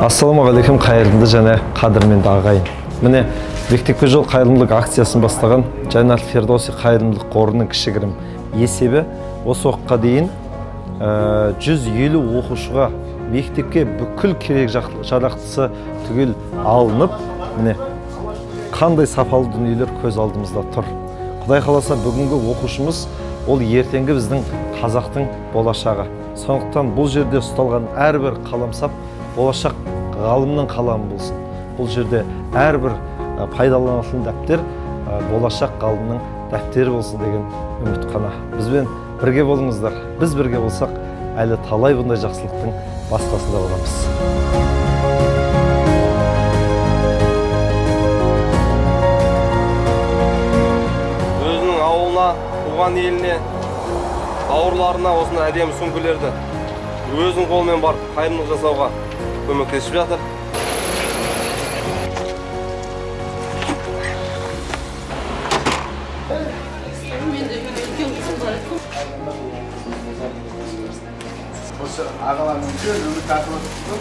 Ассалаумағалейкум, қайырымды және қадірменді ағайын. Міне, мектепке жол қайырымдылық акциясын бастаған Жайнат Фердоуси қайырымдылық қорының кішігірім есебі осы уақытқа дейін 150 оқушыға мектепке бүкіл керек жарақтысы түгел алынып, міне қандай сапалы дүниелер көз алдымызда тұр. Құдай қаласа бүгінгі оқушымыз ол ертеңгі біздің қазақтың болашағы. Сондықтан бұл жерде ұсталған әрбір қаламсап болашақ ғалымның қаламы болсын. Бұл жерде әрбір пайдаланылатын дәптер болашақ ғалымның дәптері болсын деген үміт қана. Бізбен бірге болыңыздар. Біз бірге болсақ, әлі талай бұндай жақсылықтың басқасында боламыз. Өзінің ауылына, туған еліне, бауырларына осындай әдемі сөмкелерді өзінің қолымен барып қайырымдылық жасауға көмектесіп жатыр. Осы ағалармен үлкен үміт тартып отырсыз.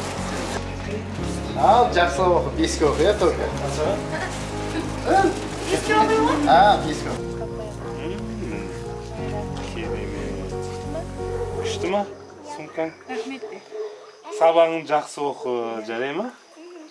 Ал, жақсылап оқы, 5-ке оқы, я только. 5-ке оқи ма? 5-ке. Керемет. Күшті ма? Сумкаң? Рахмет. Сабағың жақсы оқы, жарай ма?